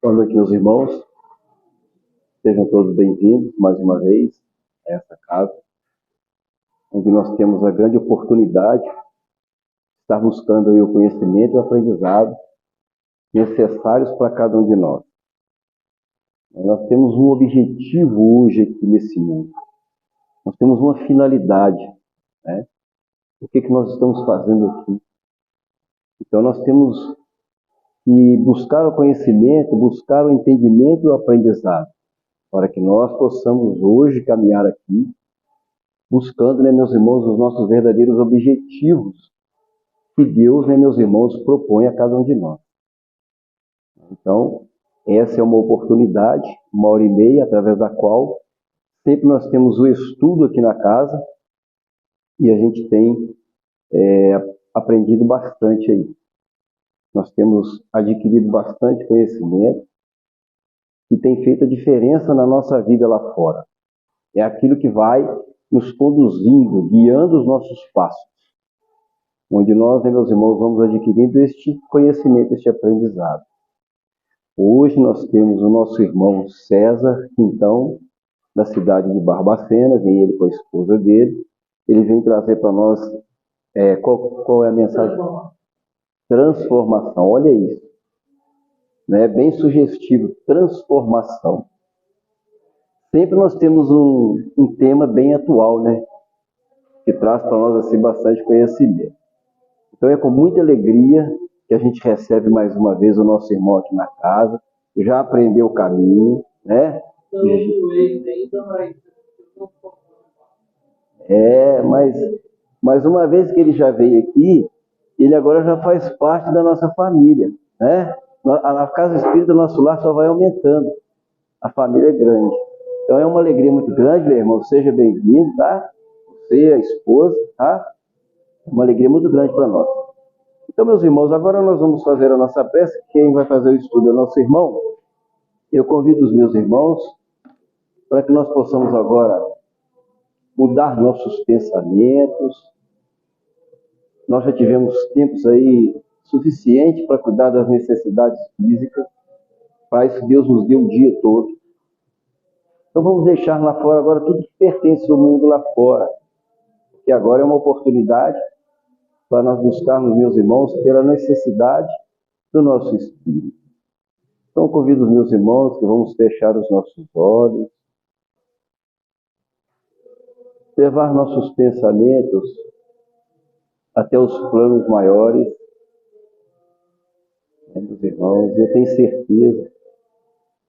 Boa noite, meus irmãos. Sejam todos bem-vindos mais uma vez a essa casa, onde nós temos a grande oportunidade de estar buscando aí o conhecimento e o aprendizado necessários para cada um de nós. Nós temos um objetivo hoje aqui nesse mundo. Nós temos uma finalidade, né? O que nós estamos fazendo aqui? Então, nós temos que buscar o conhecimento, buscar o entendimento e o aprendizado, para que nós possamos hoje caminhar aqui buscando, meus irmãos, os nossos verdadeiros objetivos que Deus, meus irmãos, propõe a cada um de nós. Então, essa é uma oportunidade, 1h30, através da qual sempre nós temos o estudo aqui na casa e a gente tem aprendido bastante aí. Nós temos adquirido bastante conhecimento que tem feito a diferença na nossa vida lá fora. É aquilo que vai nos conduzindo, guiando os nossos passos, onde nós, meus irmãos, vamos adquirindo este conhecimento, este aprendizado. Hoje nós temos o nosso irmão César Quintão, da cidade de Barbacena, vem ele com a esposa dele. Ele vem trazer para nós, qual é a mensagem? Transformação, olha isso. Né? Bem sugestivo, transformação. Sempre nós temos um tema bem atual, né? Que traz para nós assim, bastante conhecimento. Então é com muita alegria que a gente recebe mais uma vez o nosso irmão aqui na casa, já aprendeu o caminho, né? Mas uma vez que ele já veio aqui, ele agora já faz parte da nossa família, né? A casa espírita do nosso lar só vai aumentando, a família é grande. Então é uma alegria muito grande, meu irmão, seja bem-vindo, tá? Você, a esposa, tá? Uma alegria muito grande para nós. Então, meus irmãos, agora nós vamos fazer a nossa prece. Quem vai fazer o estudo é o nosso irmão. Eu convido os meus irmãos para que nós possamos agora mudar nossos pensamentos. Nós já tivemos tempos aí suficiente para cuidar das necessidades físicas. Para isso, Deus nos deu o dia todo. Então, vamos deixar lá fora agora tudo que pertence ao mundo lá fora. Porque agora é uma oportunidade para nós buscarmos, meus irmãos, pela necessidade do nosso espírito. Então, convido os meus irmãos que vamos fechar os nossos olhos, levar nossos pensamentos até os planos maiores. Meus irmãos, eu tenho certeza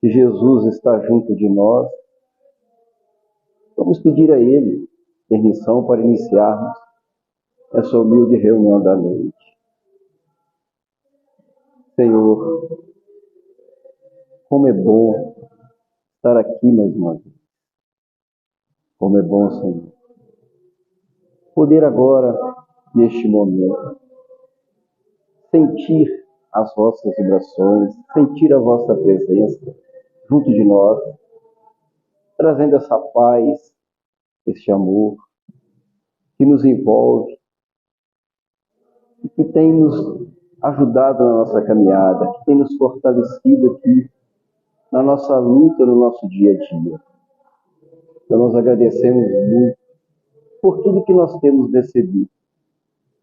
que Jesus está junto de nós. Vamos pedir a Ele permissão para iniciarmos essa humilde reunião da noite. Senhor, como é bom estar aqui mais uma vez. Como é bom, Senhor, poder agora, neste momento, sentir as vossas vibrações, sentir a vossa presença junto de nós, trazendo essa paz, este amor que nos envolve e que tem nos ajudado na nossa caminhada, que tem nos fortalecido aqui na nossa luta, no nosso dia a dia. Então nós agradecemos muito por tudo que nós temos recebido,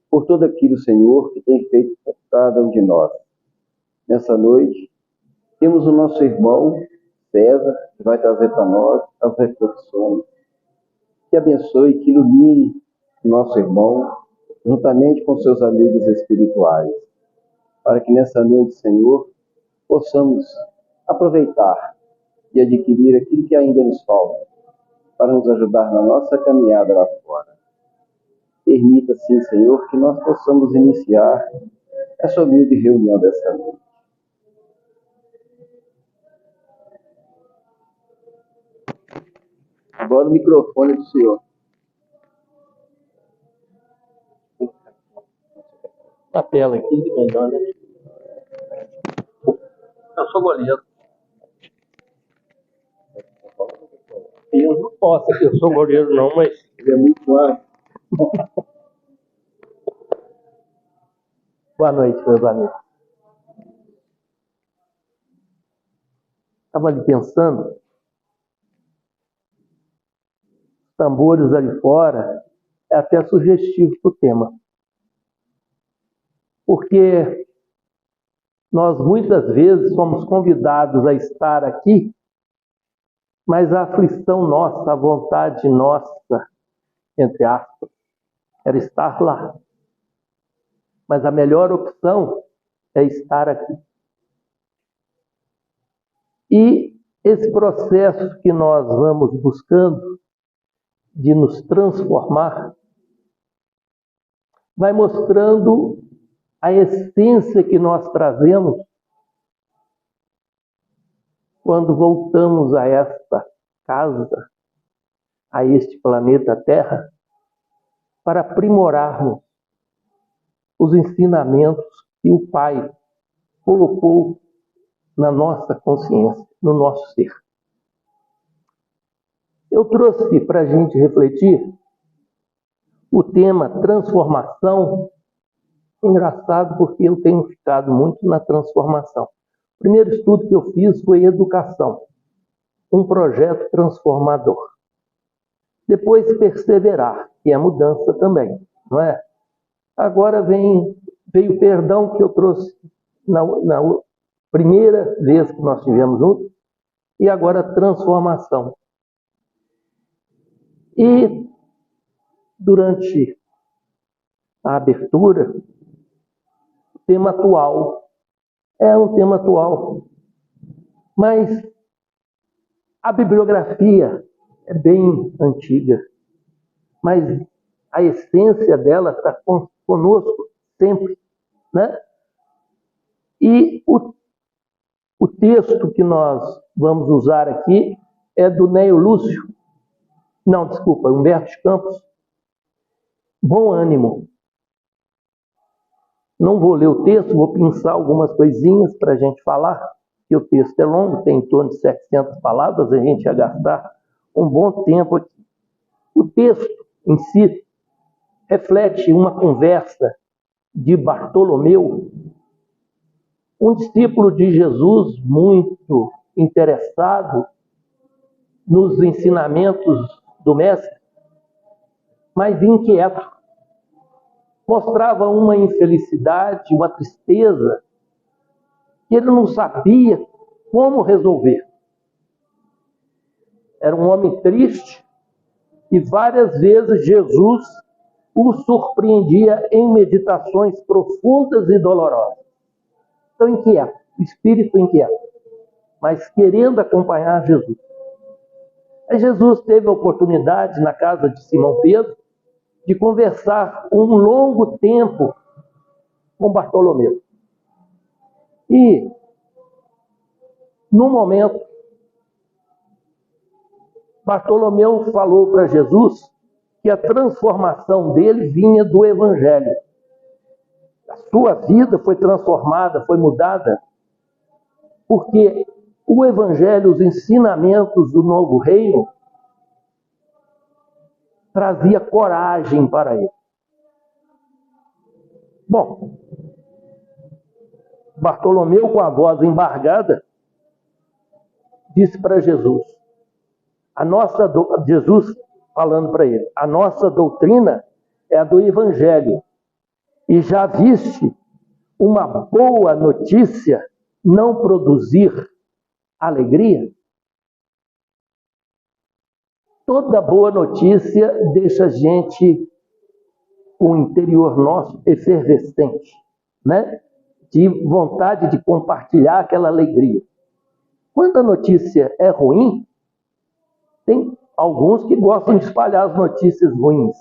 por todo aquilo, Senhor, que tem feito por cada um de nós. Nessa noite, temos o nosso irmão César, que vai trazer para nós as reflexões. Que abençoe, que ilumine o nosso irmão, juntamente com seus amigos espirituais, para que nessa noite, Senhor, possamos aproveitar e adquirir aquilo que ainda nos falta, para nos ajudar na nossa caminhada lá fora. Permita, sim, Senhor, que nós possamos iniciar essa humilde reunião dessa noite. Agora o microfone do Senhor. Na tela aqui, de melhor, né? Eu sou goleiro. Eu não posso, eu sou goleiro não, mas... Ele é muito claro. Boa noite, meus amigos. Estava ali pensando, tambores ali fora, é até sugestivo para o tema. Porque nós muitas vezes somos convidados a estar aqui, mas a aflição nossa, a vontade nossa, entre aspas, era estar lá. Mas a melhor opção é estar aqui. E esse processo que nós vamos buscando de nos transformar, vai mostrando a essência que nós trazemos quando voltamos a esta casa, a este planeta Terra, para aprimorarmos os ensinamentos que o Pai colocou na nossa consciência, no nosso ser. Eu trouxe para a gente refletir o tema transformação. Engraçado, porque eu tenho ficado muito na transformação. O primeiro estudo que eu fiz foi educação, um projeto transformador. Depois perseverar, que é mudança também, não é? Agora veio o perdão que eu trouxe na primeira vez que nós tivemos juntos, e agora transformação. E durante a abertura, o tema atual é um tema atual, mas a bibliografia é bem antiga, mas a essência dela está conosco sempre, né? E o texto que nós vamos usar aqui é do Humberto de Campos, Bom Ânimo. Não vou ler o texto, vou pensar algumas coisinhas para a gente falar, que o texto é longo, tem em torno de 700 palavras, a gente ia gastar um bom tempo aqui. O texto em si reflete uma conversa de Bartolomeu, um discípulo de Jesus muito interessado nos ensinamentos do Mestre, mas inquieto. Mostrava uma infelicidade, uma tristeza, que ele não sabia como resolver. Era um homem triste e várias vezes Jesus o surpreendia em meditações profundas e dolorosas. Então, inquieto, espírito inquieto, mas querendo acompanhar Jesus. Aí Jesus teve a oportunidade, na casa de Simão Pedro, de conversar um longo tempo com Bartolomeu. E, num momento, Bartolomeu falou para Jesus que a transformação dele vinha do Evangelho. A sua vida foi transformada, foi mudada, porque o Evangelho, os ensinamentos do novo reino, trazia coragem para ele. Bom, Bartolomeu, com a voz embargada, disse para Jesus, Jesus falando para ele, a nossa doutrina é a do Evangelho, e já viste uma boa notícia não produzir alegria? Toda boa notícia deixa a gente com o interior nosso efervescente, né? De vontade de compartilhar aquela alegria. Quando a notícia é ruim, tem alguns que gostam de espalhar as notícias ruins.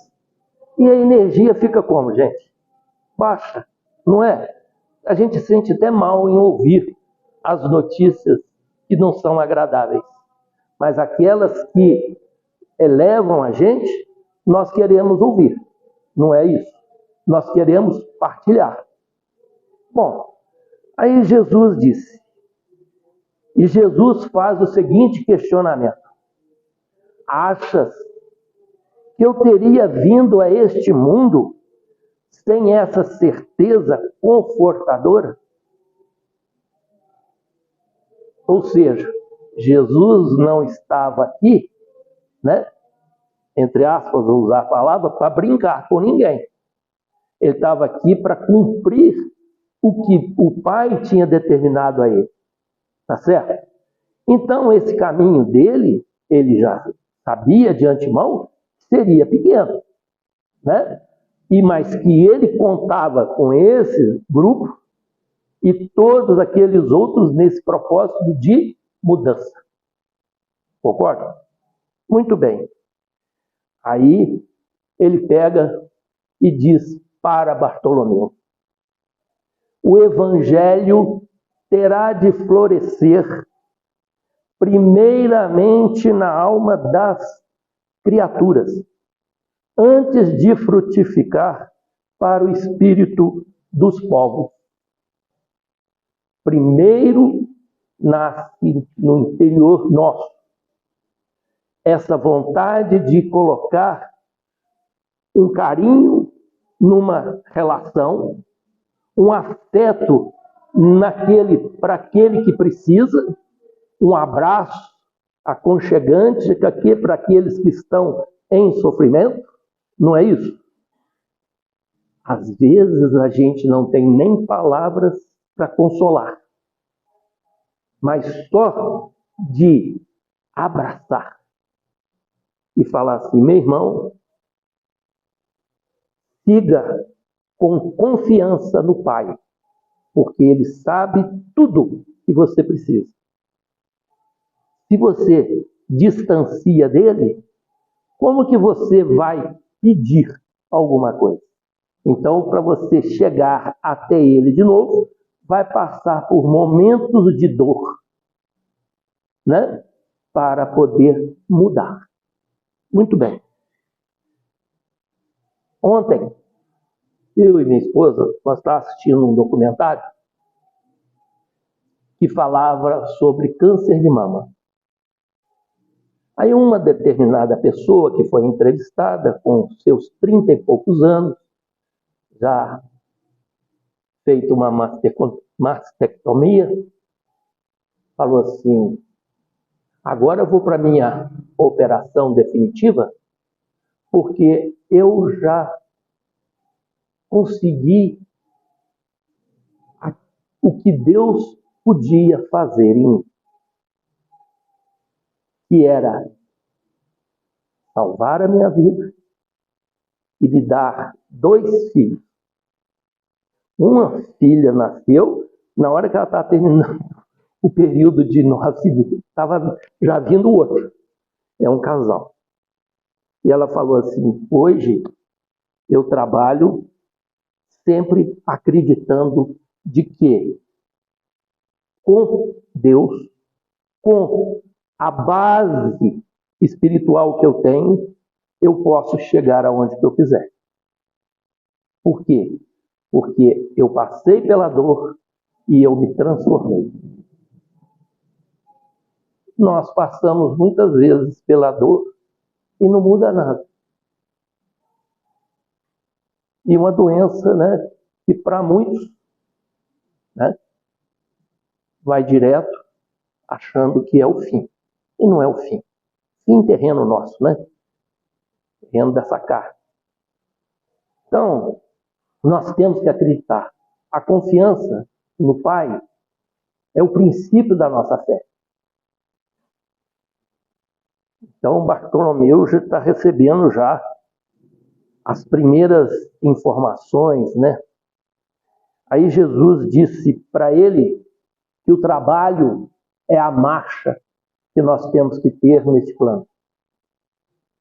E a energia fica como, gente? Baixa, não é? A gente sente até mal em ouvir as notícias que não são agradáveis. Mas aquelas que elevam a gente, nós queremos ouvir. Não é isso? Nós queremos partilhar. Bom, aí Jesus disse, e Jesus faz o seguinte questionamento: achas que eu teria vindo a este mundo sem essa certeza confortadora? Ou seja, Jesus não estava aqui, né? Entre aspas, vou usar a palavra, para brincar com ninguém. Ele estava aqui para cumprir o que o Pai tinha determinado a ele. Tá certo? Então, esse caminho dele, ele já sabia de antemão que seria pequeno, né? Mas que ele contava com esse grupo e todos aqueles outros nesse propósito de mudança. Concorda? Muito bem. Aí ele pega e diz para Bartolomeu: o evangelho terá de florescer primeiramente na alma das criaturas, antes de frutificar para o espírito dos povos. Primeiro nasce no interior nosso essa vontade de colocar um carinho numa relação, um afeto para aquele que precisa, um abraço aconchegante para aqueles que estão em sofrimento. Não é isso? Às vezes a gente não tem nem palavras para consolar, mas só de abraçar e falar assim: meu irmão, siga com confiança no Pai, porque Ele sabe tudo que você precisa. Se você distancia dele, como que você vai pedir alguma coisa? Então, para você chegar até ele de novo, vai passar por momentos de dor, né? Para poder mudar. Muito bem. Ontem, eu e minha esposa, nós estávamos assistindo um documentário que falava sobre câncer de mama. Aí uma determinada pessoa que foi entrevistada com seus 30 e poucos anos, já feito uma mastectomia, falou assim: agora eu vou para a minha operação definitiva, porque eu já consegui o que Deus podia fazer em mim, que era salvar a minha vida e me dar 2 filhos. Uma filha nasceu na hora que ela estava terminando o período de nascimento. Estava já vindo o outro. É um casal. E ela falou assim: hoje eu trabalho sempre acreditando de que com Deus, com a base espiritual que eu tenho, eu posso chegar aonde que eu quiser. Por quê? Porque eu passei pela dor e eu me transformei. Nós passamos muitas vezes pela dor e não muda nada. E uma doença, né, que para muitos, né, vai direto achando que é o fim. E não é o fim. Fim terreno nosso, né? Terreno dessa carne. Então, nós temos que acreditar. A confiança no Pai é o princípio da nossa fé. Então, Bartolomeu já está recebendo já as primeiras informações, né? Aí Jesus disse para ele que o trabalho é a marcha que nós temos que ter nesse plano.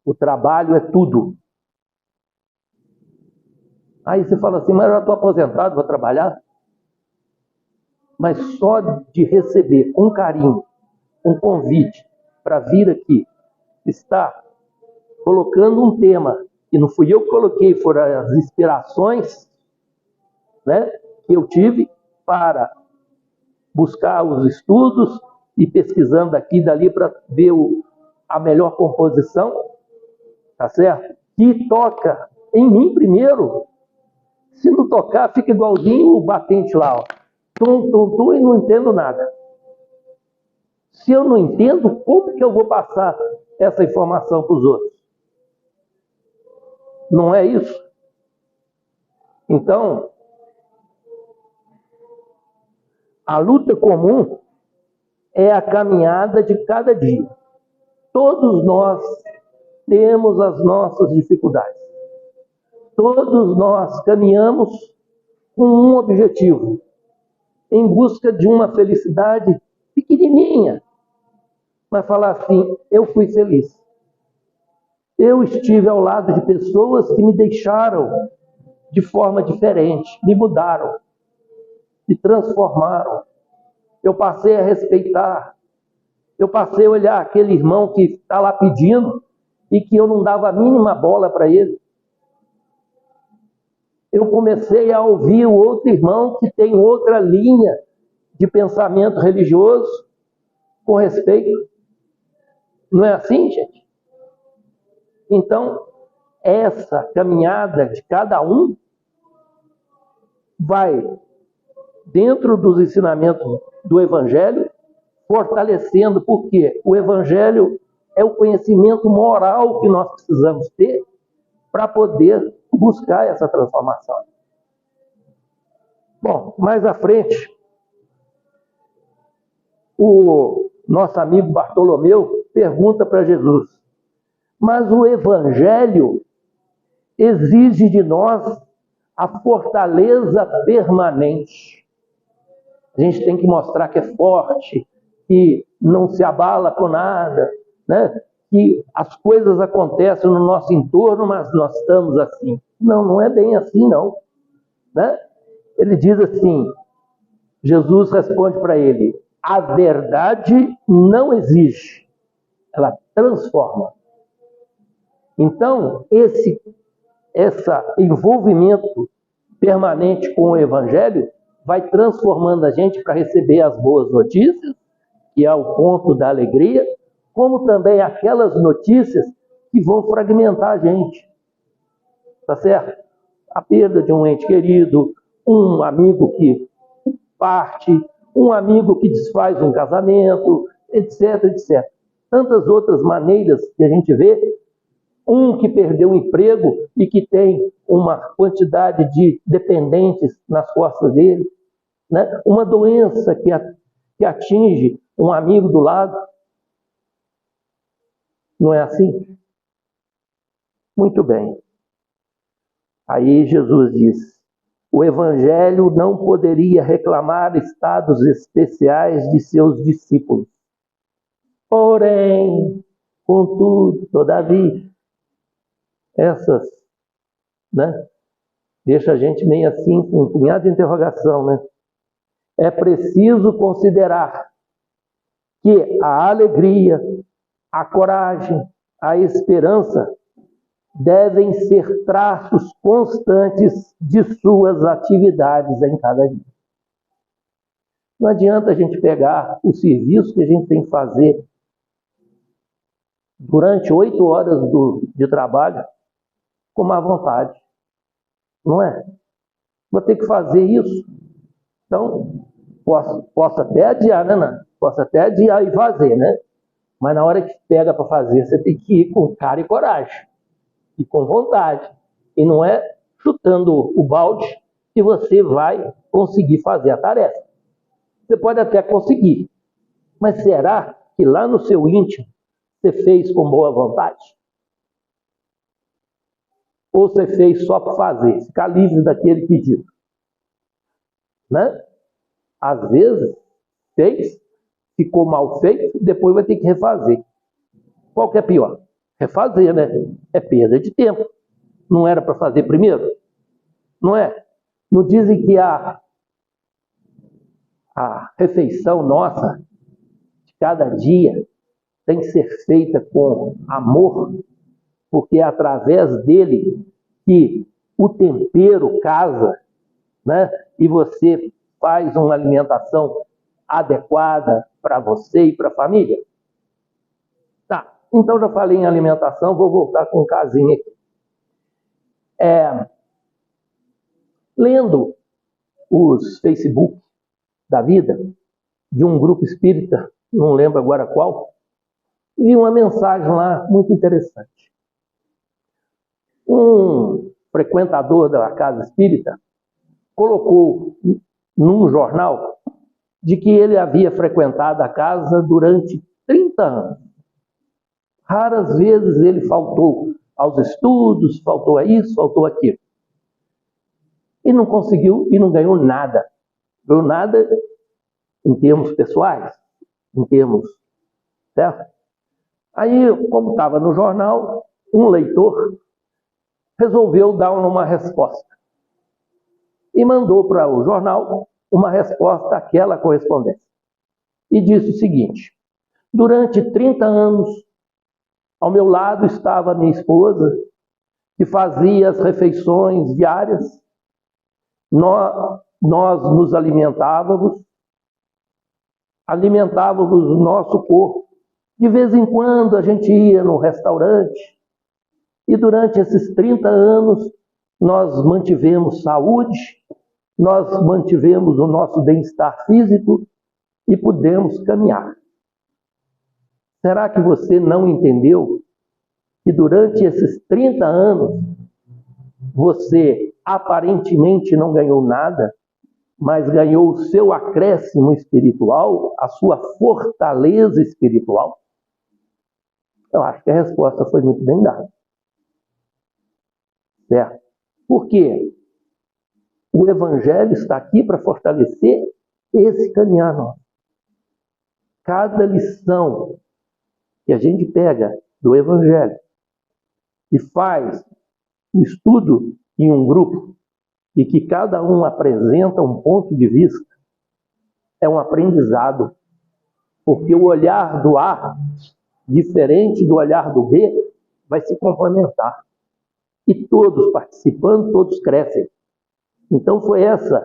O trabalho é tudo. Aí você fala assim: mas eu já estou aposentado, vou trabalhar? Mas só de receber com carinho um convite para vir aqui, está colocando um tema, que não fui eu que coloquei, foram as inspirações, né, que eu tive para buscar os estudos e pesquisando daqui e dali para ver a melhor composição, tá certo? Que toca em mim primeiro. Se não tocar, fica igualzinho o batente lá, ó. Tum, tum, tum, e não entendo nada. Se eu não entendo, como que eu vou passar essa informação para os outros? Não é isso? Então, a luta comum é a caminhada de cada dia. Todos nós temos as nossas dificuldades. Todos nós caminhamos com um objetivo, em busca de uma felicidade pequenininha. Mas falar assim, eu fui feliz. Eu estive ao lado de pessoas que me deixaram de forma diferente, me mudaram, me transformaram. Eu passei a respeitar. Eu passei a olhar aquele irmão que está lá pedindo e que eu não dava a mínima bola para ele. Eu comecei a ouvir o outro irmão que tem outra linha de pensamento religioso com respeito. Não é assim, gente? Então, essa caminhada de cada um vai, dentro dos ensinamentos do Evangelho, fortalecendo, porque o Evangelho é o conhecimento moral que nós precisamos ter para poder buscar essa transformação. Bom, mais à frente, o nosso amigo Bartolomeu pergunta para Jesus, mas o Evangelho exige de nós a fortaleza permanente. A gente tem que mostrar que é forte, que não se abala com nada, né? Que as coisas acontecem no nosso entorno, mas nós estamos assim. Não, não é bem assim, não. Né? Ele diz assim, Jesus responde para ele, a verdade não exige, ela transforma. Então, esse envolvimento permanente com o Evangelho vai transformando a gente para receber as boas notícias, que é o ponto da alegria, como também aquelas notícias que vão fragmentar a gente. Tá certo? A perda de um ente querido, um amigo que parte, um amigo que desfaz um casamento, etc, etc. Tantas outras maneiras que a gente vê, um que perdeu o emprego e que tem uma quantidade de dependentes nas costas dele, né? Uma doença que atinge um amigo do lado. Não é assim? Muito bem. Aí Jesus diz, o Evangelho não poderia reclamar estados especiais de seus discípulos. Porém, contudo, todavia, essas, né, deixa a gente meio assim, com um punhado de interrogação, né? É preciso considerar que a alegria, a coragem, a esperança devem ser traços constantes de suas atividades em cada dia. Não adianta a gente pegar o serviço que a gente tem que fazer durante 8 horas de trabalho com má vontade. Não é? Vou ter que fazer isso. Então, posso até adiar, né? Posso até adiar e fazer, né? Mas na hora que pega para fazer, você tem que ir com cara e coragem. E com vontade. E não é chutando o balde que você vai conseguir fazer a tarefa. Você pode até conseguir. Mas será que lá no seu íntimo você fez com boa vontade? Ou você fez só para fazer, ficar livre daquele pedido? Né? Às vezes, fez, ficou mal feito, depois vai ter que refazer. Qual que é pior? Refazer, né? É perda de tempo. Não era para fazer primeiro? Não é? Não dizem que a refeição nossa, de cada dia, tem que ser feita com amor, porque é através dele que o tempero casa, né? E você faz uma alimentação adequada para você e para a família. Tá, então já falei em alimentação, vou voltar com um casinho aqui. Lendo os Facebook da vida de um grupo espírita não lembro agora qual, e vi uma mensagem lá muito interessante. Um frequentador da casa espírita colocou num jornal de que ele havia frequentado a casa durante 30 anos. Raras vezes ele faltou aos estudos, faltou a isso, faltou aquilo. E não conseguiu e não ganhou nada. Ganhou nada em termos pessoais, em termos, certo? Aí, como estava no jornal, um leitor resolveu dar uma resposta. E mandou para o jornal uma resposta àquela correspondência. E disse o seguinte: durante 30 anos, ao meu lado estava minha esposa, que fazia as refeições diárias. Nós nos alimentávamos o nosso corpo. De vez em quando a gente ia no restaurante. E durante esses 30 anos, nós mantivemos saúde, nós mantivemos o nosso bem-estar físico e pudemos caminhar. Será que você não entendeu que durante esses 30 anos você aparentemente não ganhou nada, mas ganhou o seu acréscimo espiritual, a sua fortaleza espiritual? Eu acho que a resposta foi muito bem dada. Certo? Por quê? O Evangelho está aqui para fortalecer esse caminhar nosso. Cada lição que a gente pega do Evangelho e faz o estudo em um grupo e que cada um apresenta um ponto de vista, é um aprendizado. Porque o olhar do A, diferente do olhar do B, vai se complementar. E todos participando, todos crescem. Então foi essa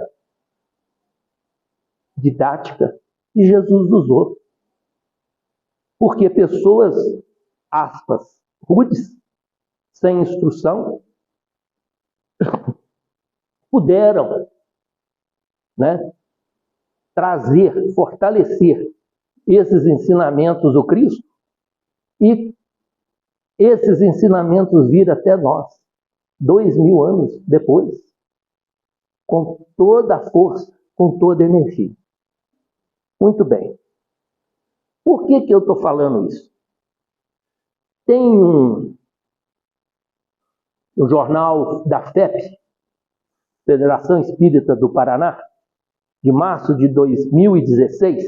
didática que Jesus usou. Porque pessoas, aspas, rudes, sem instrução, puderam, trazer, fortalecer esses ensinamentos do Cristo e esses ensinamentos vir até nós, 2000 anos depois, com toda a força, com toda a energia. Muito bem. Por que eu estou falando isso? Tem um jornal da FEP, Federação Espírita do Paraná, de março de 2016,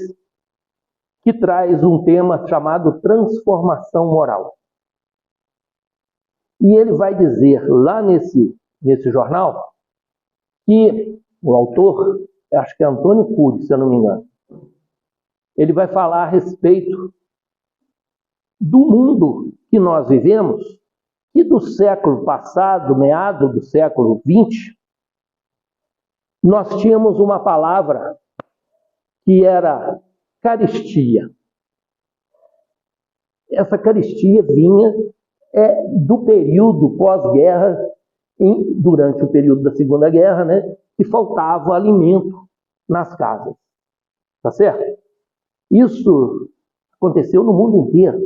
que traz um tema chamado transformação moral. E ele vai dizer lá nesse jornal que o autor, acho que é Antônio Cury, se eu não me engano, ele vai falar a respeito do mundo que nós vivemos, e do século passado, meado do século XX, nós tínhamos uma palavra que era caristia. Essa caristia vinha do período pós-guerra, durante o período da Segunda Guerra, que faltava alimento nas casas. Tá certo? Isso aconteceu no mundo inteiro.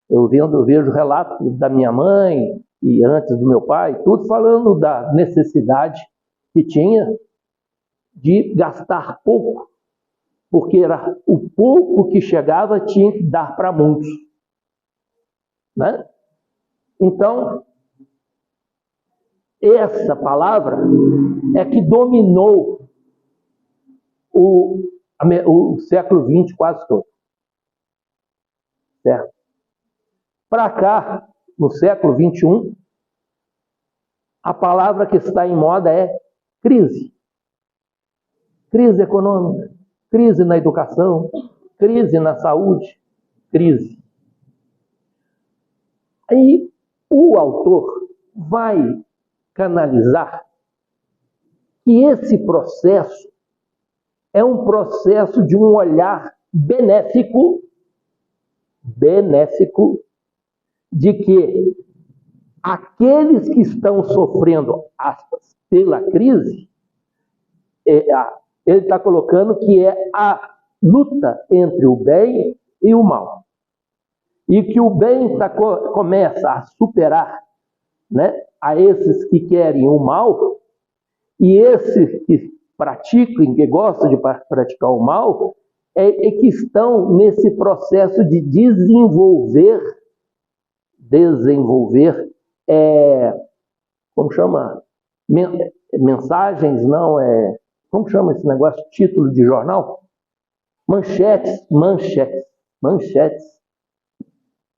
Eu vejo relatos da minha mãe e antes do meu pai, tudo falando da necessidade que tinha de gastar pouco, porque era o pouco que chegava tinha que dar para muitos. Então, essa palavra é que dominou o século XX quase todo. Certo? Para cá, no século XXI, a palavra que está em moda é crise. Crise econômica, crise na educação, crise na saúde, crise. Aí o autor vai canalizar que esse processo é um processo de um olhar benéfico, de que aqueles que estão sofrendo, aspas, pela crise, ele está colocando que é a luta entre o bem e o mal. E que o bem começa a superar, né, a esses que querem o mal, e esses que praticam, que gostam de praticar o mal, é que estão nesse processo de desenvolver, como chama? Mensagens, não, como chama esse negócio? Título de jornal? Manchetes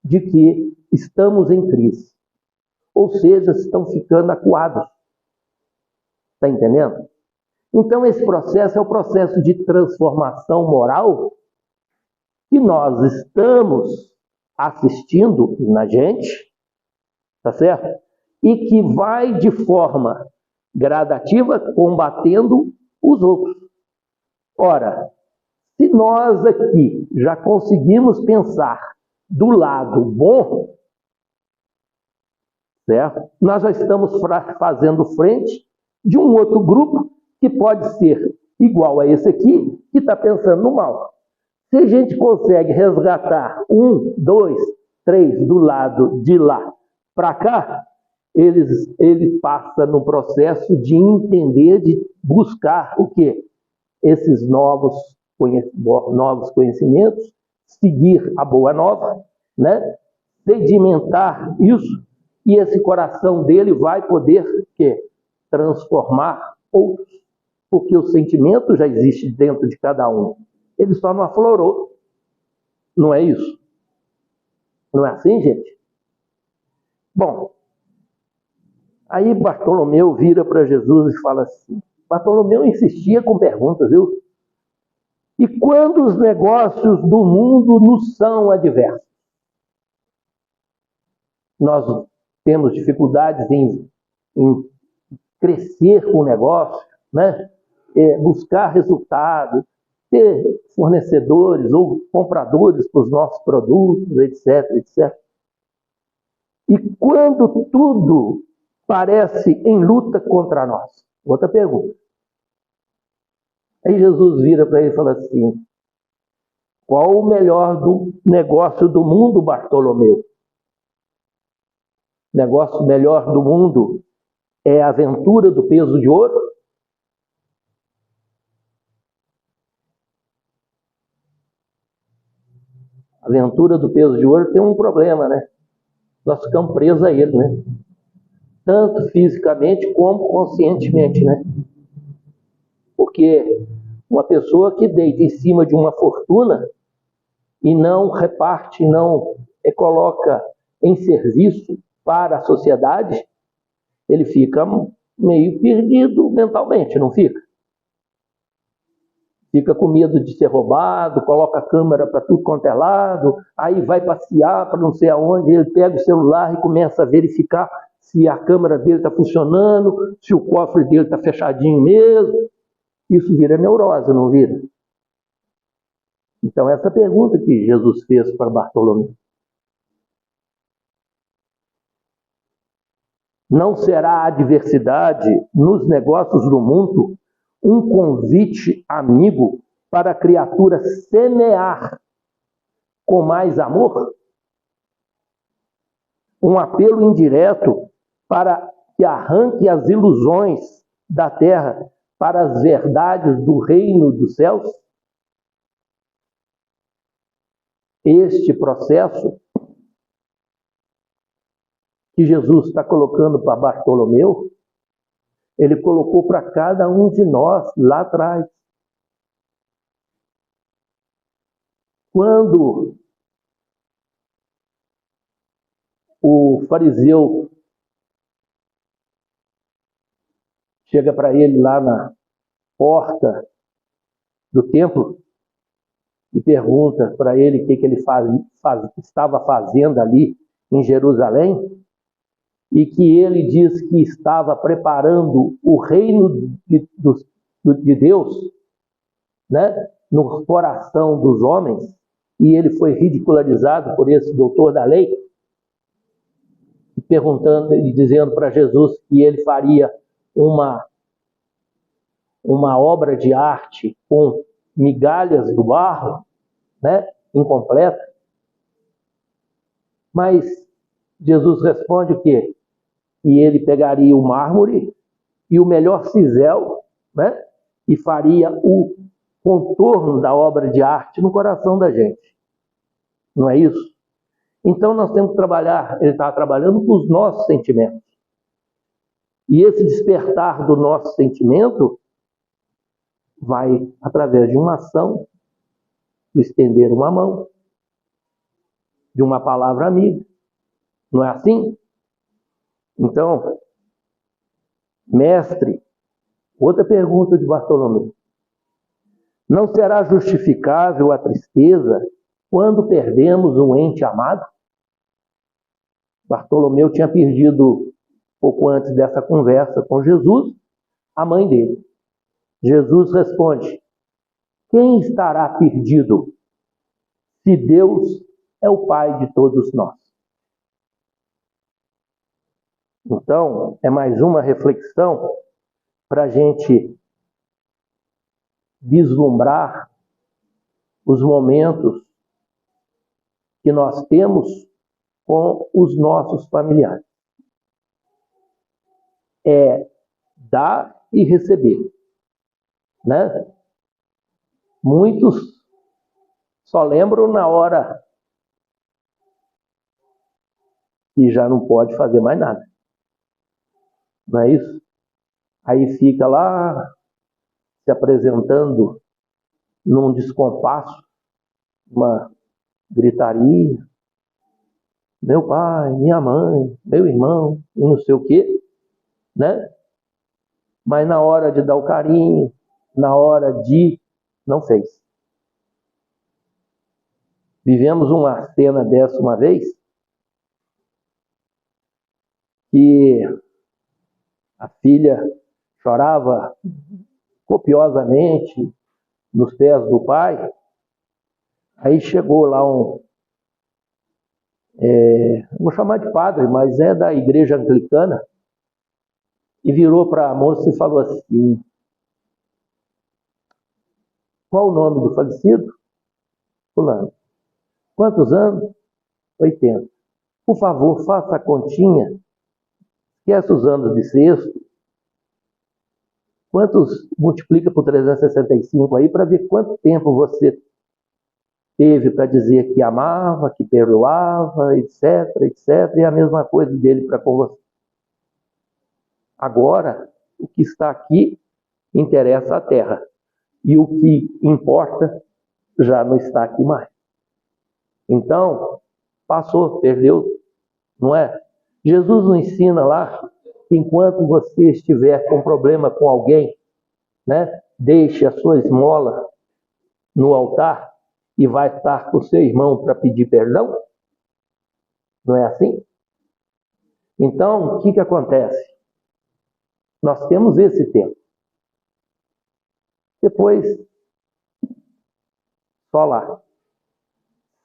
de que estamos em crise. Ou seja, estão ficando acuados. Está entendendo? Então, esse processo é o processo de transformação moral que nós estamos assistindo na gente, tá certo? E que vai de forma gradativa combatendo os outros. Ora, se nós aqui já conseguimos pensar do lado bom, certo? Nós já estamos fazendo frente de um outro grupo que pode ser igual a esse aqui, que está pensando no mal. Se a gente consegue resgatar 1, 2, 3 do lado de lá para cá, ele passa no processo de entender, de buscar o quê? Esses novos conhecimentos, seguir a boa nova, né? Sedimentar isso, e esse coração dele vai poder quê? Transformar outros, porque o sentimento já existe dentro de cada um. Ele só não aflorou. Não é isso? Não é assim, gente? Bom, aí Bartolomeu vira para Jesus e fala assim. Bartolomeu insistia com perguntas, viu? E quando os negócios do mundo nos são adversos? Nós temos dificuldades em crescer com o negócio, né? Buscar resultados, ter fornecedores ou compradores para os nossos produtos, etc, etc. E quando tudo parece em luta contra nós? Outra pergunta. Aí Jesus vira para ele e fala assim, qual o melhor do negócio do mundo, Bartolomeu? O negócio melhor do mundo é a aventura do peso de ouro? A aventura do peso de ouro tem um problema, né? Nós ficamos presos a ele, né? Tanto fisicamente como conscientemente, né? Porque uma pessoa que deita em cima de uma fortuna e não reparte, não coloca em serviço para a sociedade, ele fica meio perdido mentalmente, não fica? Fica com medo de ser roubado, coloca a câmera para tudo quanto é lado, aí vai passear para não sei aonde, ele pega o celular e começa a verificar se a câmera dele está funcionando, se o cofre dele está fechadinho mesmo. Isso vira neurose, não vira? Então, essa pergunta que Jesus fez para Bartolomeu. Não será a adversidade nos negócios do mundo um convite amigo para a criatura semear com mais amor? Um apelo indireto para que arranque as ilusões da terra para as verdades do reino dos céus? Este processo que Jesus está colocando para Bartolomeu, ele colocou para cada um de nós lá atrás. Quando o fariseu chega para ele lá na porta do templo e pergunta para ele o que ele estava fazendo ali em Jerusalém, e que ele diz que estava preparando o reino de Deus, né, no coração dos homens, e ele foi ridicularizado por esse doutor da lei, perguntando e dizendo para Jesus que ele faria uma obra de arte com migalhas do barro, né, incompleta. Mas Jesus responde o quê? E ele pegaria o mármore e o melhor cisel, né, e faria o contorno da obra de arte no coração da gente. Não é isso? Então nós temos que trabalhar, ele está trabalhando com os nossos sentimentos. E esse despertar do nosso sentimento vai através de uma ação, do estender uma mão, de uma palavra amiga. Não é assim? Então, mestre, outra pergunta de Bartolomeu. Não será justificável a tristeza quando perdemos um ente amado? Bartolomeu tinha perdido, pouco antes dessa conversa com Jesus, a mãe dele. Jesus responde: quem estará perdido se Deus é o Pai de todos nós? Então, é mais uma reflexão para a gente vislumbrar os momentos que nós temos com os nossos familiares. É dar e receber, né? Muitos só lembram na hora que já não pode fazer mais nada. Não é isso? Aí fica lá se apresentando num descompasso, uma gritaria. Meu pai, minha mãe, meu irmão, e não sei o quê, né? Mas na hora de dar o carinho, na hora de... não fez. Vivemos uma cena dessa uma vez, que a filha chorava copiosamente nos pés do pai. Aí chegou lá vou chamar de padre, mas é da igreja anglicana, e virou para a moça e falou assim: qual o nome do falecido? Fulano. Quantos anos? 80. Por favor, faça a continha, esquece os anos de sexto. Quantos multiplica por 365 aí para ver quanto tempo você teve para dizer que amava, que perdoava, etc, etc, e a mesma coisa dele para com você. Agora, o que está aqui interessa a terra, e o que importa já não está aqui mais. Então, passou, perdeu, não é? Jesus nos ensina lá que enquanto você estiver com problema com alguém, né, deixe a sua esmola no altar e vai estar com o seu irmão para pedir perdão? Não é assim? Então, o que acontece? Nós temos esse tempo. Depois, só lá.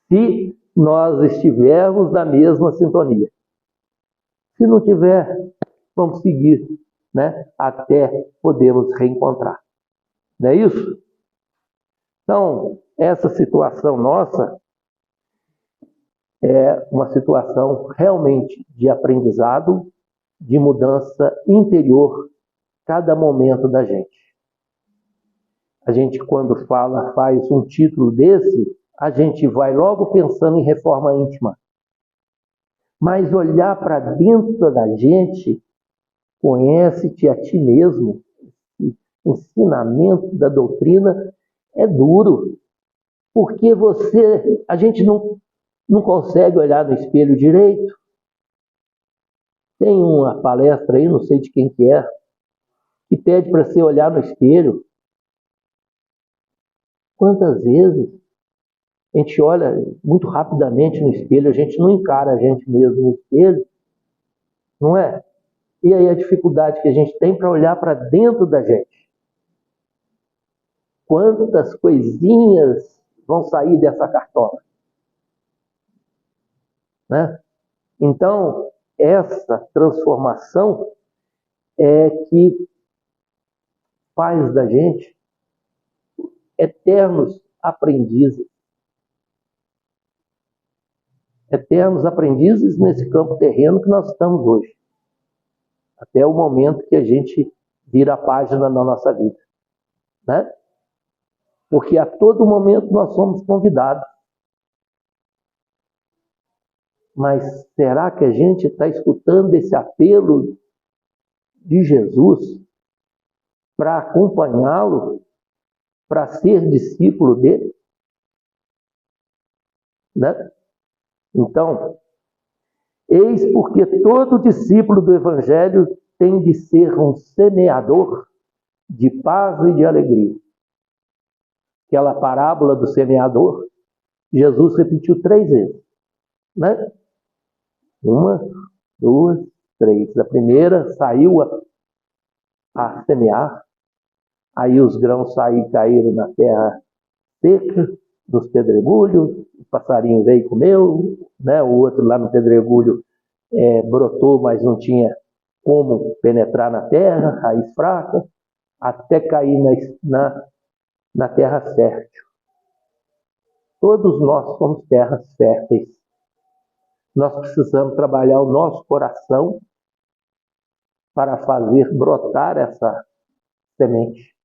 Se nós estivermos na mesma sintonia. Se não tiver, vamos seguir, né, até podermos reencontrar. Não é isso? Então, essa situação nossa é uma situação realmente de aprendizado, de mudança interior, cada momento da gente. A gente, quando faz um título desse, a gente vai logo pensando em reforma íntima. Mas olhar para dentro da gente, conhece-te a ti mesmo, o ensinamento da doutrina é duro. Porque a gente não consegue olhar no espelho direito. Tem uma palestra aí, não sei de quem que é, que pede para você olhar no espelho. Quantas vezes a gente olha muito rapidamente no espelho, a gente não encara a gente mesmo no espelho, não é? E aí a dificuldade que a gente tem para olhar para dentro da gente. Quantas coisinhas vão sair dessa cartola? Né? Então, essa transformação é que faz da gente eternos aprendizes. Eternos aprendizes nesse campo terreno que nós estamos hoje. Até o momento que a gente vira a página na nossa vida, né? Porque a todo momento nós somos convidados. Mas será que a gente está escutando esse apelo de Jesus para acompanhá-lo, para ser discípulo dele? Né? Então, eis porque todo discípulo do Evangelho tem de ser um semeador de paz e de alegria. Aquela parábola do semeador, Jesus repetiu 3 vezes, né? 1, 2, 3. A primeira saiu a semear, aí os grãos caíram na terra seca, nos pedregulhos, o passarinho veio e comeu, né? O outro lá no pedregulho brotou, mas não tinha como penetrar na terra, raiz fraca, até cair na terra fértil. Todos nós somos terras férteis. Nós precisamos trabalhar o nosso coração para fazer brotar essa semente.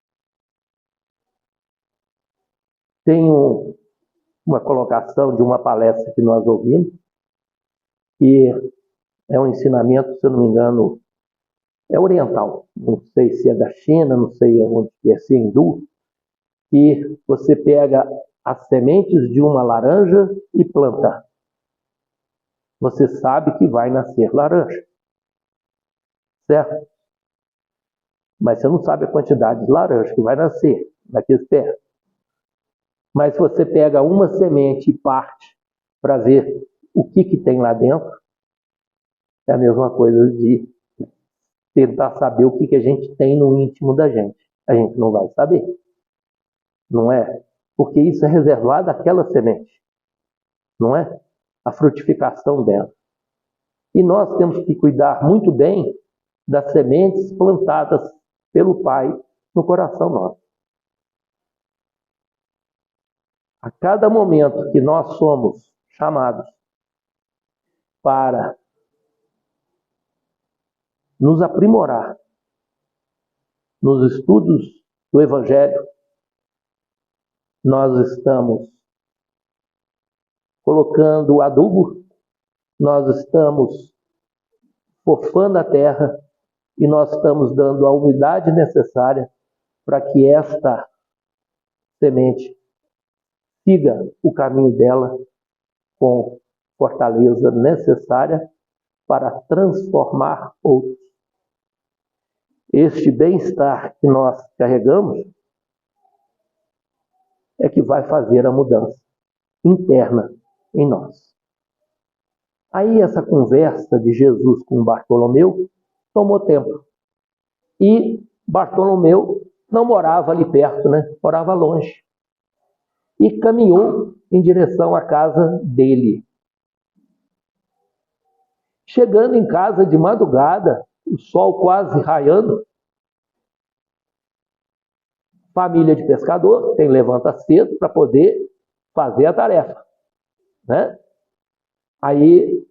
Tem uma colocação de uma palestra que nós ouvimos, que é um ensinamento, se eu não me engano, é oriental. Não sei se é da China, não sei onde é, se é hindu, que você pega as sementes de uma laranja e planta. Você sabe que vai nascer laranja, certo? Mas você não sabe a quantidade de laranja que vai nascer naquele pé. Mas você pega uma semente e parte para ver o que tem lá dentro, é a mesma coisa de tentar saber o que a gente tem no íntimo da gente. A gente não vai saber, não é? Porque isso é reservado àquela semente, não é? A frutificação dela. E nós temos que cuidar muito bem das sementes plantadas pelo Pai no coração nosso. A cada momento que nós somos chamados para nos aprimorar nos estudos do Evangelho, nós estamos colocando o adubo, nós estamos fofando a terra e nós estamos dando a umidade necessária para que esta semente siga o caminho dela com fortaleza necessária para transformar outros. Este bem-estar que nós carregamos é que vai fazer a mudança interna em nós. Aí essa conversa de Jesus com Bartolomeu tomou tempo. E Bartolomeu não morava ali perto, né? Morava longe. E caminhou em direção à casa dele. Chegando em casa de madrugada, o sol quase raiando, família de pescador, tem levanta cedo para poder fazer a tarefa, né? Aí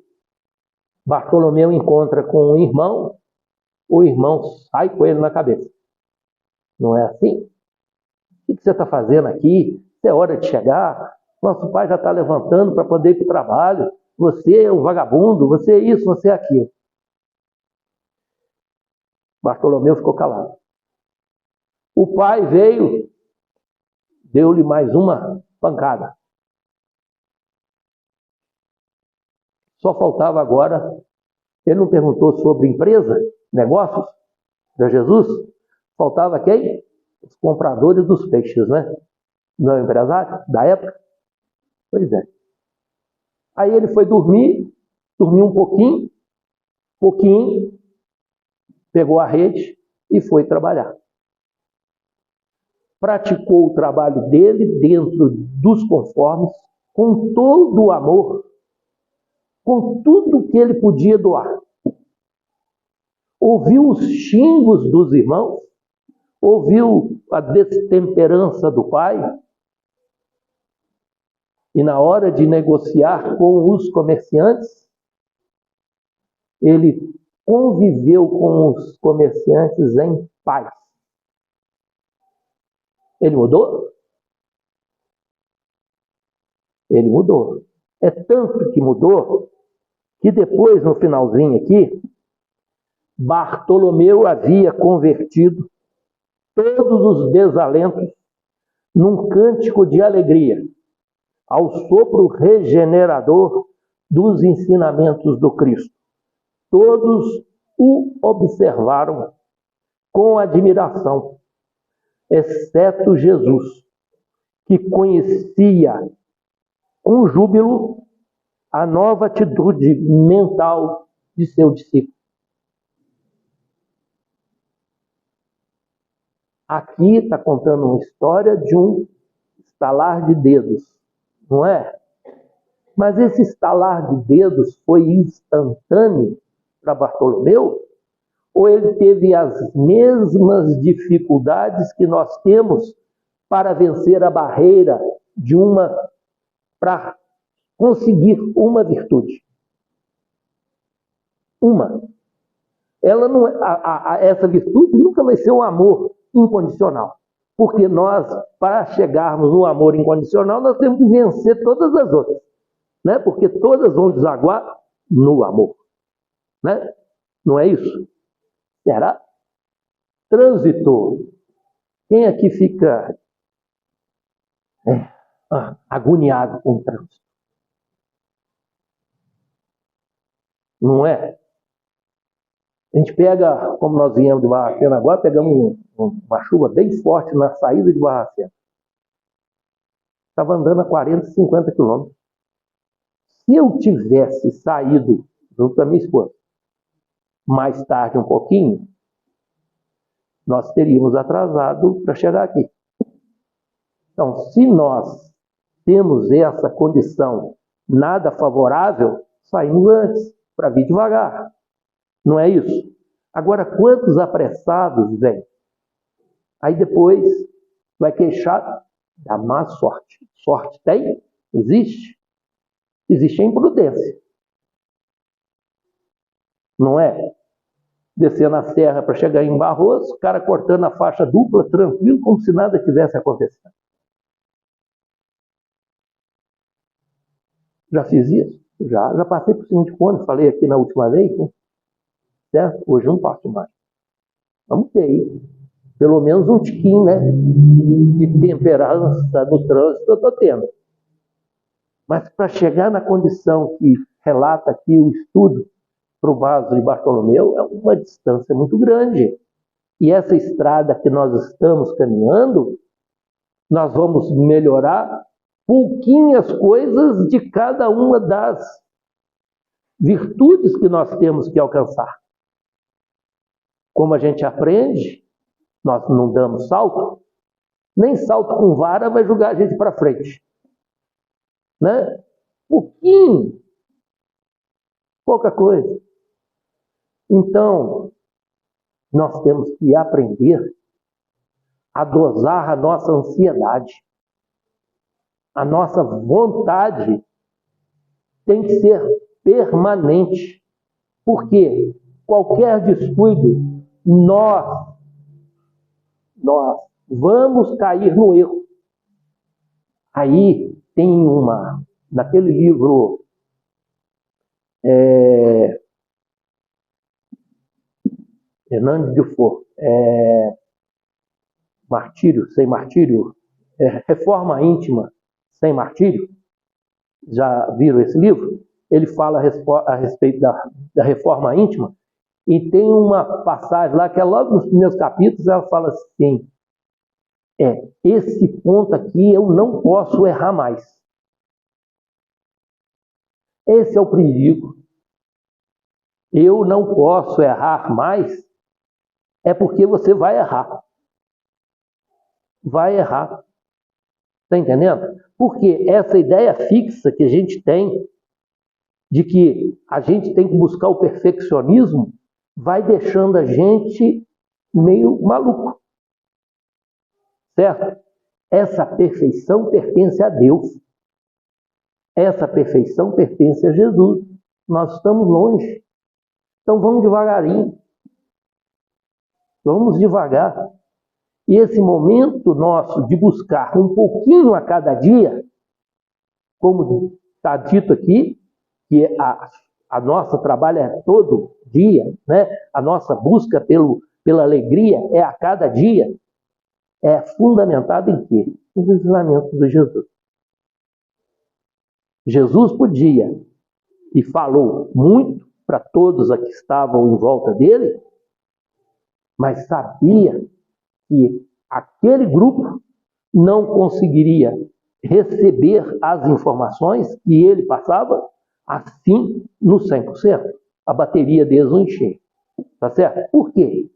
Bartolomeu encontra com um irmão, o irmão sai com ele na cabeça. Não é assim? O que você está fazendo aqui? É hora de chegar. Nosso pai já está levantando para poder ir para o trabalho. Você é um vagabundo, você é isso, você é aquilo. Bartolomeu ficou calado. O pai veio, deu-lhe mais uma pancada. Só faltava agora, ele não perguntou sobre empresa, negócios, para Jesus? Faltava quem? Os compradores dos peixes, né? Não é o empresário da época? Pois é. Aí ele foi dormir, dormiu um pouquinho, pegou a rede e foi trabalhar. Praticou o trabalho dele dentro dos conformes, com todo o amor, com tudo que ele podia doar. Ouviu os xingos dos irmãos, ouviu a destemperança do pai, e na hora de negociar com os comerciantes, ele conviveu com os comerciantes em paz. Ele mudou? Ele mudou. É tanto que mudou, que depois, no finalzinho aqui, Bartolomeu havia convertido todos os desalentos num cântico de alegria, ao sopro regenerador dos ensinamentos do Cristo. Todos o observaram com admiração, exceto Jesus, que conhecia com júbilo a nova atitude mental de seu discípulo. Aqui está contando uma história de um estalar de dedos, não é? Mas esse estalar de dedos foi instantâneo para Bartolomeu? Ou ele teve as mesmas dificuldades que nós temos para vencer a barreira para conseguir uma virtude? Uma. Ela não, essa virtude nunca vai ser um amor incondicional. Porque nós, para chegarmos no amor incondicional, nós temos que vencer todas as outras. Né? Porque todas vão desaguar no amor. Né? Não é isso? Será? Trânsito. Quem aqui fica agoniado com o trânsito? Não é? A gente pega, como nós viemos de Barbacena agora, pegamos uma chuva bem forte na saída de Barbacena. Estava andando a 40, 50 quilômetros. Se eu tivesse saído junto com a minha esposa mais tarde um pouquinho, nós teríamos atrasado para chegar aqui. Então, se nós temos essa condição nada favorável, saímos antes, para vir devagar. Não é isso? Agora, quantos apressados vêm? Aí depois vai queixar da má sorte. Sorte tem? Existe? Existe a imprudência. Não é? Descer na serra para chegar em Barroso, o cara cortando a faixa dupla, tranquilo, como se nada tivesse acontecido. Já fiz isso? Já passei por cima de fone, falei aqui na última vez, né? Certo? Hoje não passo mais. Vamos ter aí pelo menos um tiquinho, né, de temperança no trânsito eu estou tendo. Mas para chegar na condição que relata aqui o estudo para o vaso de Bartolomeu, é uma distância muito grande. E essa estrada que nós estamos caminhando, nós vamos melhorar pouquinhas coisas de cada uma das virtudes que nós temos que alcançar. Como a gente aprende, nós não damos salto, nem salto com vara vai jogar a gente para frente. Né? Pouquinho, pouca coisa. Então, nós temos que aprender a dosar a nossa ansiedade. A nossa vontade tem que ser permanente. Porque qualquer descuido, nós vamos cair no erro. Aí tem naquele livro Hernandes de Foucault, Martírio sem Martírio, Reforma Íntima sem Martírio, já viram esse livro? Ele fala a respeito da reforma íntima, e tem uma passagem lá que é logo nos primeiros capítulos, ela fala assim, esse ponto aqui eu não posso errar mais. Esse é o perigo. Eu não posso errar mais, é porque você vai errar. Vai errar. Está entendendo? Porque essa ideia fixa que a gente tem, de que a gente tem que buscar o perfeccionismo, vai deixando a gente meio maluco. certo? Essa perfeição pertence a Deus. Essa perfeição pertence a Jesus. Nós estamos longe. Então vamos devagarinho. Vamos devagar. E esse momento nosso de buscar um pouquinho a cada dia, como está dito aqui, que a nossa trabalho é todo dia, né? A nossa busca pela alegria é a cada dia, é fundamentada em quê? Nos ensinamentos de Jesus. Jesus podia e falou muito para todos que estavam em volta dele, mas sabia que aquele grupo não conseguiria receber as informações que ele passava assim no 100%. A bateria deles não enchia. Tá certo? Por quê?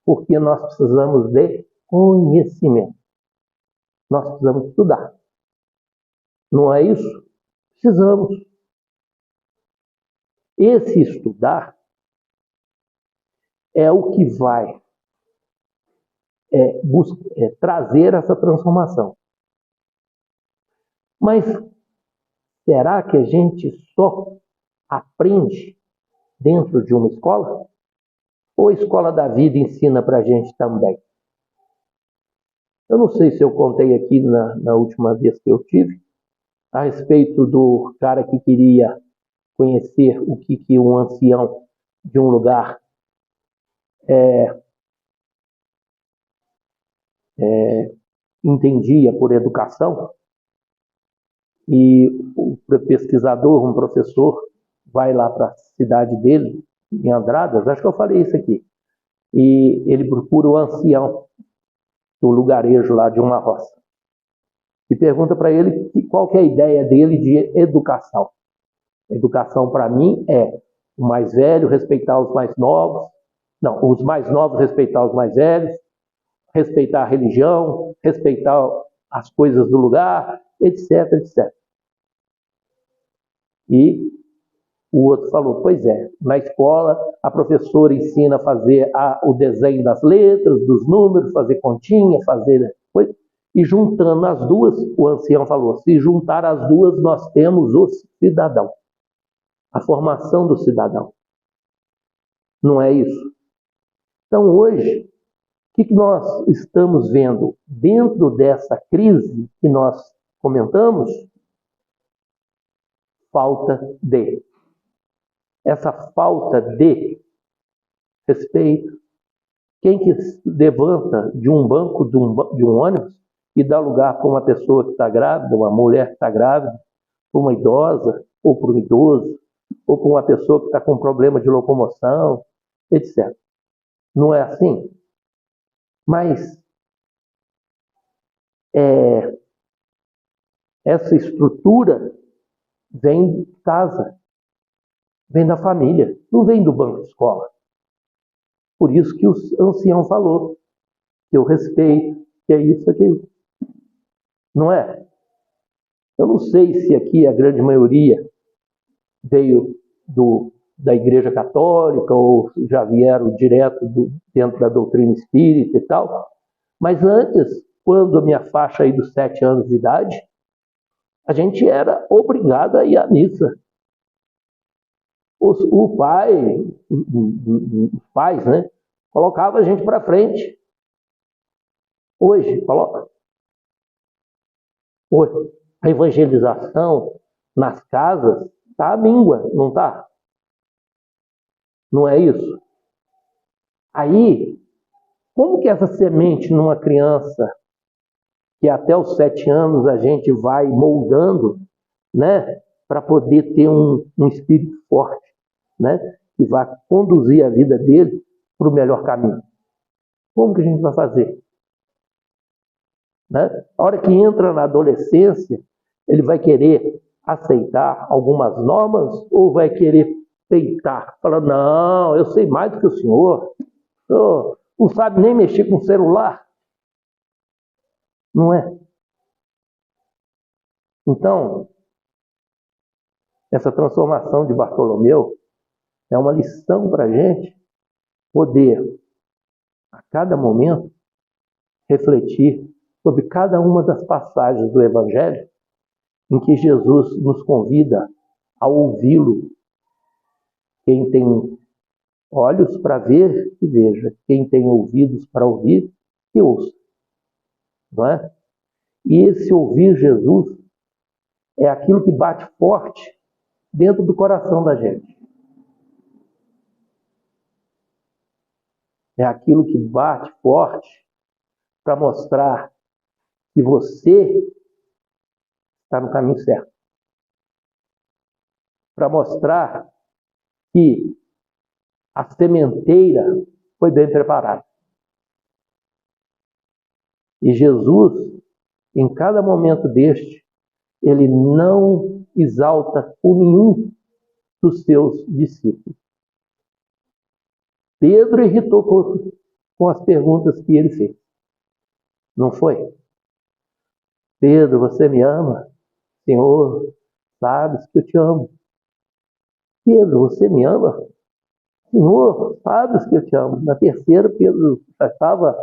Porque nós precisamos de conhecimento. Nós precisamos estudar. Não é isso? Precisamos. Esse estudar é o que vai trazer essa transformação. Mas será que a gente só aprende dentro de uma escola? Ou a escola da vida ensina para a gente também? Eu não sei se eu contei aqui na última vez que eu tive, a respeito do cara que queria conhecer o que um ancião de um lugar entendia por educação, e o pesquisador, um professor, vai lá para a cidade dele, em Andradas, acho que eu falei isso aqui, e ele procura o ancião do lugarejo lá de uma roça, e pergunta para ele qual que é a ideia dele de educação. Educação para mim é o mais velho respeitar os mais novos, não, os mais novos respeitar os mais velhos, respeitar a religião, respeitar as coisas do lugar, etc, etc. E o outro falou, pois é, na escola a professora ensina a fazer o desenho das letras, dos números, fazer continha, fazer coisa, e juntando as duas, o ancião falou, se juntar as duas nós temos o cidadão, a formação do cidadão. Não é isso? Então hoje, o que nós estamos vendo dentro dessa crise que nós comentamos? Falta de. Essa falta de respeito. Quem que levanta de um banco de um ônibus e dá lugar para uma pessoa que está grávida, uma mulher que está grávida, para uma idosa, ou para um idoso, ou para uma pessoa que está com problema de locomoção, etc. Não é assim? Mas essa estrutura vem de casa, vem da família, não vem do banco de escola. Por isso que o ancião falou, que eu respeito, que é isso, aquilo. Não é? Eu não sei se aqui a grande maioria veio da Igreja Católica ou já vieram direto dentro da doutrina espírita e tal, mas antes, quando a minha faixa aí dos 7 anos de idade, a gente era obrigado a ir à missa. Os pais, né, colocava a gente para frente. Hoje, coloca. Hoje, a evangelização nas casas está à míngua, não está? Não é isso? Aí, como que essa semente numa criança, que até os 7 anos a gente vai moldando, né, para poder ter um espírito forte, né, que vai conduzir a vida dele para o melhor caminho? Como que a gente vai fazer? Né? A hora que entra na adolescência, ele vai querer aceitar algumas normas ou vai querer peitar? Falar, não, eu sei mais do que o senhor, não sabe nem mexer com o celular. Não é? Então, essa transformação de Bartolomeu é uma lição para a gente poder, a cada momento, refletir sobre cada uma das passagens do Evangelho em que Jesus nos convida a ouvi-lo. Quem tem olhos para ver, que veja. Quem tem ouvidos para ouvir, que ouça. Não é? E esse ouvir Jesus é aquilo que bate forte dentro do coração da gente. É aquilo que bate forte para mostrar que você está no caminho certo. Para mostrar que a sementeira foi bem preparada. E Jesus, em cada momento deste, ele não exalta por nenhum dos seus discípulos. Pedro irritou com as perguntas que ele fez. Não foi? Pedro, você me ama? Senhor, sabes que eu te amo. Pedro, você me ama? Senhor, sabes que eu te amo. Na terceira, Pedro já estava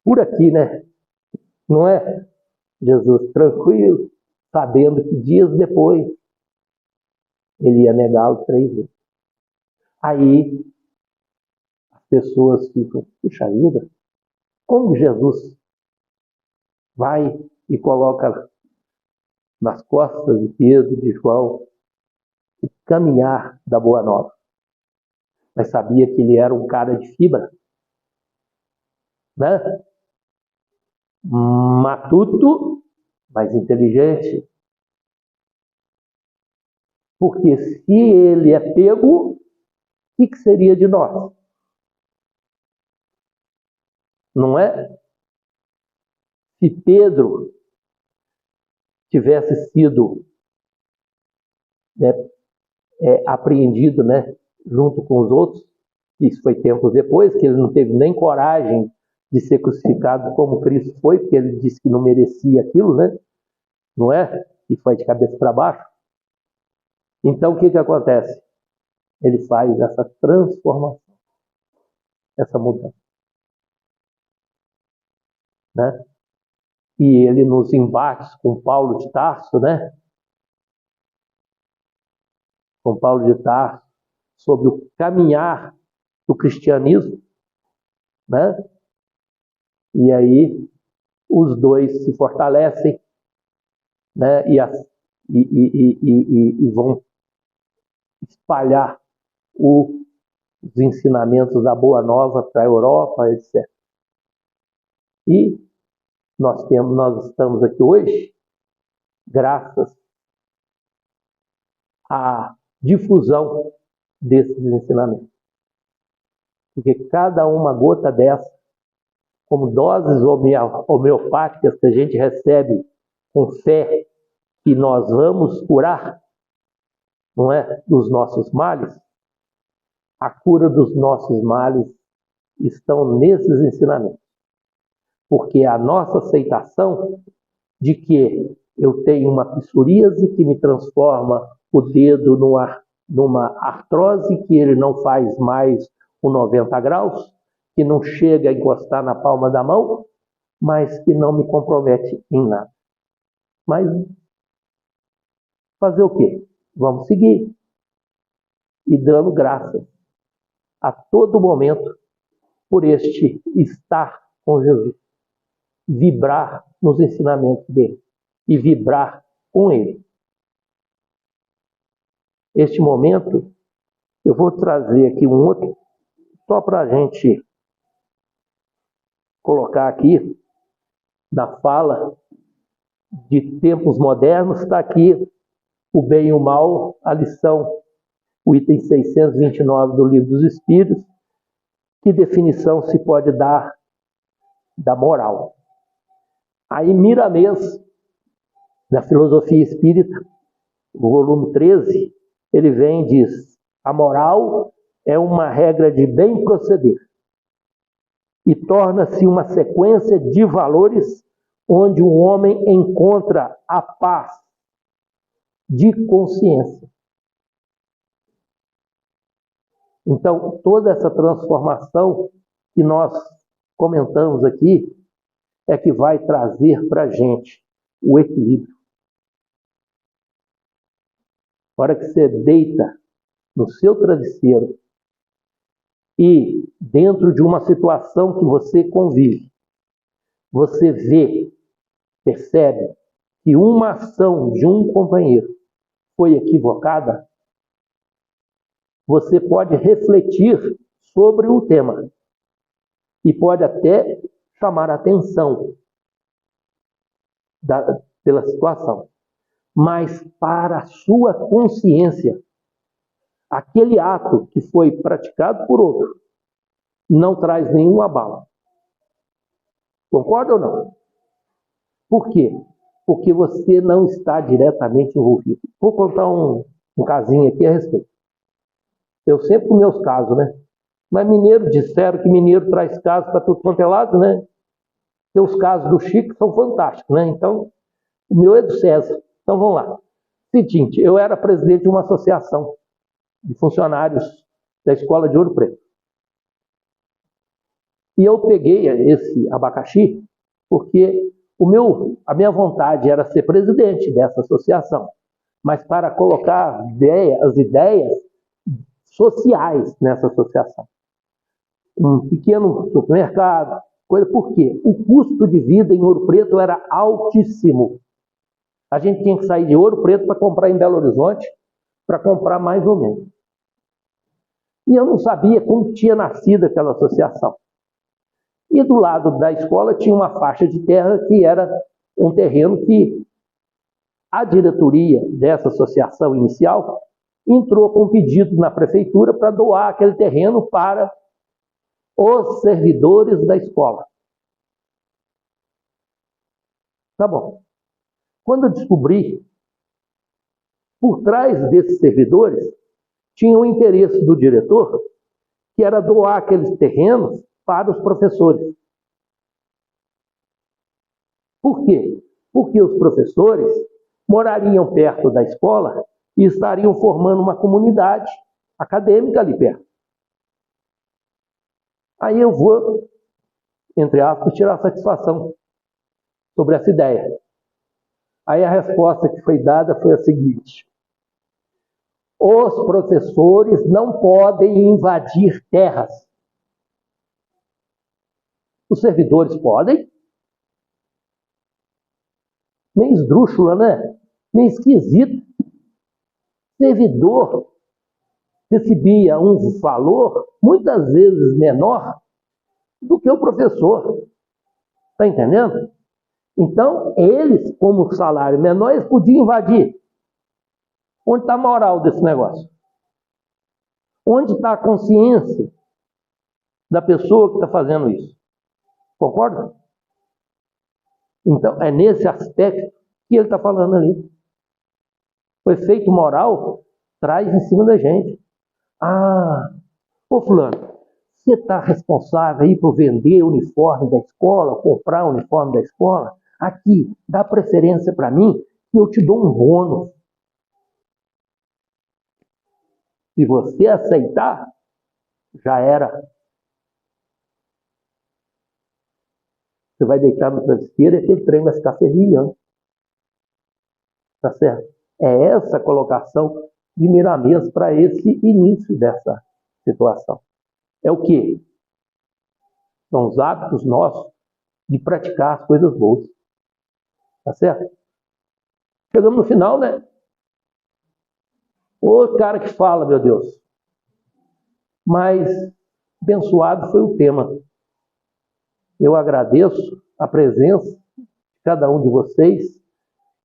por aqui, né? Não é? Jesus, tranquilo, sabendo que dias depois ele ia negá-lo 3 vezes. Aí as pessoas ficam, puxa vida, como Jesus vai e coloca nas costas de Pedro, de João, o caminhar da Boa Nova. Mas sabia que ele era um cara de fibra, né? Matuto, mas inteligente. Porque se ele é pego, o que seria de nós? Não é? Se Pedro tivesse sido apreendido, né, junto com os outros, isso foi tempos depois, que ele não teve nem coragem de ser crucificado como Cristo foi, porque ele disse que não merecia aquilo, né? Não é? E foi de cabeça para baixo. Então, o que acontece? Ele faz essa transformação, essa mudança, né? E ele nos embates com Paulo de Tarso, né? Com Paulo de Tarso, sobre o caminhar do cristianismo, né? E aí os dois se fortalecem, né? E vão espalhar os ensinamentos da Boa Nova para a Europa, etc. E nós estamos aqui hoje graças à difusão desses ensinamentos. Porque cada uma gota dessa, como doses homeopáticas que a gente recebe com fé que nós vamos curar, não é, dos nossos males, a cura dos nossos males estão nesses ensinamentos. Porque a nossa aceitação de que eu tenho uma psoríase que me transforma o dedo numa artrose, que ele não faz mais o 90 graus, que não chega a encostar na palma da mão, mas que não me compromete em nada. Mas fazer o quê? Vamos seguir. E dando graças a todo momento por este estar com Jesus. Vibrar nos ensinamentos dele. E vibrar com ele. Este momento, eu vou trazer aqui um outro, só para a gente colocar aqui, na fala de tempos modernos, está aqui o bem e o mal, a lição, o item 629 do Livro dos Espíritos, que definição se pode dar da moral. Aí Miramês, na Filosofia Espírita, o volume 13, ele vem e diz: a moral é uma regra de bem proceder e torna-se uma sequência de valores onde o homem encontra a paz de consciência. Então, toda essa transformação que nós comentamos aqui, é que vai trazer para a gente o equilíbrio. Na hora que você deita no seu travesseiro e dentro de uma situação que você convive, você vê, percebe que uma ação de um companheiro foi equivocada, você pode refletir sobre o tema e pode até chamar a atenção pela situação. Mas para a sua consciência, aquele ato que foi praticado por outro não traz nenhum abalo. Concorda ou não? Por quê? Porque você não está diretamente envolvido. Vou contar um casinho aqui a respeito. Eu sempre com meus casos, né? Mas mineiro, disseram que mineiro traz casos para tudo quanto é lado, né? E os casos do Chico são fantásticos, né? Então, o meu é do César. Então, vamos lá. Seguinte, eu era presidente de uma associação de funcionários da Escola de Ouro Preto. E eu peguei esse abacaxi porque a minha vontade era ser presidente dessa associação, mas para colocar as ideias sociais nessa associação. Um pequeno supermercado, coisa. Por quê? O custo de vida em Ouro Preto era altíssimo. A gente tinha que sair de Ouro Preto para comprar em Belo Horizonte, para comprar mais ou menos. E eu não sabia como tinha nascido aquela associação. E do lado da escola tinha uma faixa de terra que era um terreno que a diretoria dessa associação inicial entrou com um pedido na prefeitura para doar aquele terreno para os servidores da escola. Tá bom. Quando eu descobri, por trás desses servidores, tinha o interesse do diretor, que era doar aqueles terrenos para os professores. Por quê? Porque os professores morariam perto da escola e estariam formando uma comunidade acadêmica ali perto. Aí eu vou, entre aspas, tirar satisfação sobre essa ideia. Aí a resposta que foi dada foi a seguinte: os professores não podem invadir terras. Os servidores podem? Meio esdrúxula, né? Meio esquisito. Servidor recebia um valor muitas vezes menor do que o professor. Está entendendo? Então, eles, como salário menor, eles podiam invadir. Onde está a moral desse negócio? Onde está a consciência da pessoa que está fazendo isso? Concorda? Então, é nesse aspecto que ele está falando ali. O efeito moral traz em cima da gente. Ah, ô fulano, você está responsável aí por vender o uniforme da escola, comprar o uniforme da escola? Aqui, dá preferência para mim que eu te dou um bônus. Se você aceitar, já era. Você vai deitar no travesseiro e aquele trem vai ficar fervilhando. Tá certo? É essa colocação de Miramês para esse início dessa situação. É o quê? São os hábitos nossos de praticar as coisas boas. Tá certo? Chegamos no final, né? O cara que fala, meu Deus. Mas abençoado foi o tema. Eu agradeço a presença de cada um de vocês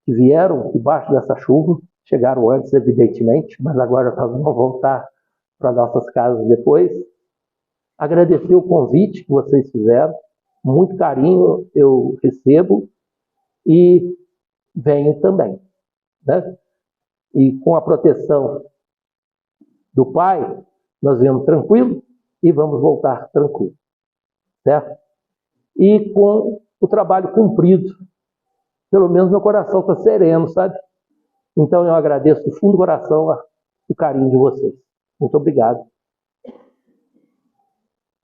que vieram debaixo dessa chuva. Chegaram antes, evidentemente, mas agora nós vamos voltar para nossas casas depois. Agradecer o convite que vocês fizeram. Muito carinho eu recebo e venho também, né? E com a proteção do Pai, nós viemos tranquilo e vamos voltar tranquilo, certo? E com o trabalho cumprido, pelo menos meu coração está sereno, sabe? Então eu agradeço do fundo do coração o carinho de vocês. Muito obrigado.